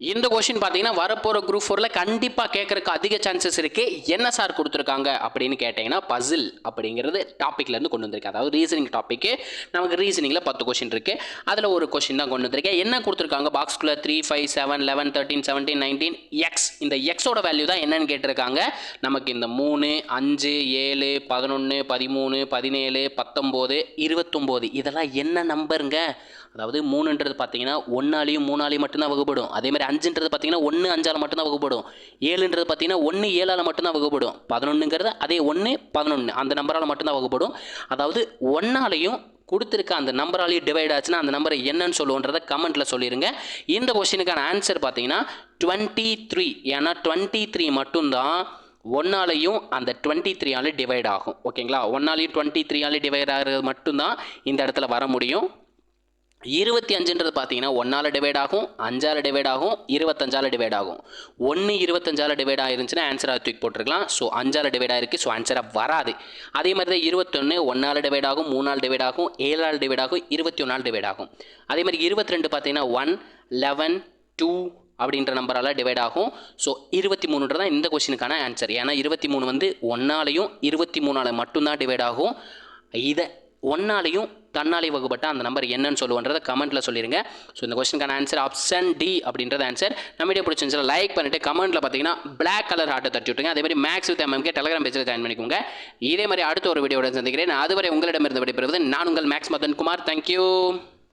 இந்த கொஸ்டின் பார்த்தீங்கன்னா வரப்போகிற குரூப் 4ல் கண்டிப்பாக கேட்கறதுக்கு அதிக சான்சஸ் இருக்குது. என்ன சார் கொடுத்துருக்காங்க அப்படின்னு கேட்டிங்கன்னா பசில் அப்படிங்கிறது டாப்பிக்லேருந்து கொண்டு வந்திருக்கு. அதாவது ரீசனிங் டாப்பிக்கு நமக்கு ரீசனிங்கில் 10 கொஸ்டின் இருக்குது. அதில் ஒரு கொஸ்டின் தான் கொண்டு வந்திருக்கேன். என்ன கொடுத்துருக்காங்க பாக்ஸ்குள்ளே 3, 5, 7, 11, 13, 17, 19 எக்ஸ். இந்த எக்ஸோட வேல்யூ தான் என்னன்னு கேட்டிருக்காங்க. நமக்கு இந்த 3, 5, 7, 11, 13, 17, 19, 29 இதெல்லாம் என்ன நம்பருங்க? அதாவது 3ன்றது பார்த்தீங்கன்னா 1ஆலையும் 3ஆலையும் மட்டும்தான் வகுப்படும். அதே மாதிரி 5ன்றது பார்த்தீங்கன்னா 1 5ஆல் மட்டும்தான் வகுப்படும். 7ன்றது பார்த்தீங்கன்னா 1 7ஆல் மட்டும்தான் வகுப்படும். 11ங்கிறது அதே 1 11 அந்த நம்பரால் மட்டும்தான் வகுப்படும். அதாவது 1ஆலையும் கொடுத்துருக்க அந்த நம்பராலையும் டிவைட் ஆச்சுன்னா அந்த நம்பரை என்னன்னு சொல்லுவோன்றதை கமெண்ட்டில் சொல்லிடுங்க. இந்த கொஸ்டினுக்கான ஆன்சர் பார்த்தீங்கன்னா 23. ஏன்னா 23 மட்டும்தான் 1ஆலையும் அந்த 23ஆல டிவைட் ஆகும். ஓகேங்களா? 1ஆலையும் 23ஆல டிவைட் ஆகிறது மட்டும்தான் இந்த இடத்துல வர முடியும். 25ன்றது பார்த்தீங்கன்னா 1ஆல் டிவைட் ஆகும், 5ஆல் டிவைட் ஆகும், 25ஆல் டிவைட் ஆகும். 1 25ஆல் டிவைட் ஆயிருந்துச்சுன்னா ஆன்சராக தூக்கி போட்டிருக்கலாம். ஸோ 5ஆல் டிவைட் ஆயிருக்கு. ஸோ ஆன்சராக வராது. அதே மாதிரி தான் 21 1ஆல் டிவைட் ஆகும், 3ஆல் டிவைட் ஆகும், 7ஆல் டிவைட் ஆகும், 21ஆல் டிவைட் ஆகும். அதே மாதிரி 22 பார்த்தீங்கன்னா 1 11 2 அப்படின்ற நம்பரால் டிவைட் ஆகும். ஸோ 23 தான் இந்த கொஸ்டினுக்கான ஆன்சர். ஏன்னா 23 வந்து 1ஆலையும் 23ஆல மட்டும்தான் டிவைட் ஆகும். இதை 1ஆலையும் தன்னாலையும் வகுப்பட்ட அந்த நம்பர் என்னன்னு சொல்லுவன்றதை கமெண்ட்டில் சொல்லிடுங்க. ஸோ இந்த கொஸ்டினுக்கான ஆன்சர் ஆப்ஷன் டி அப்படின்றது ஆன்சர். நம்ம வீடியோ பிடிச்சிருந்துச்சுன்னா லைக் பண்ணிட்டு கமெண்ட்டில் பார்த்தீங்கன்னா பிளாக் கலர் ஹார்ட்டை தட்டி விட்டுருங்க. அதே மாதிரி மேக்ஸ் வித் எம்எம்கே டெலிகிராம் பேஜில் ஜாயின் பண்ணிக்கோங்க. இதே மாதிரி அடுத்த ஒரு வீடியோட சந்திக்கிறேன். அதுவரை உங்களிடமிருந்து விடைபெறுவது நான் உங்கள் மேக்ஸ் மதன் குமார். தேங்க்யூ.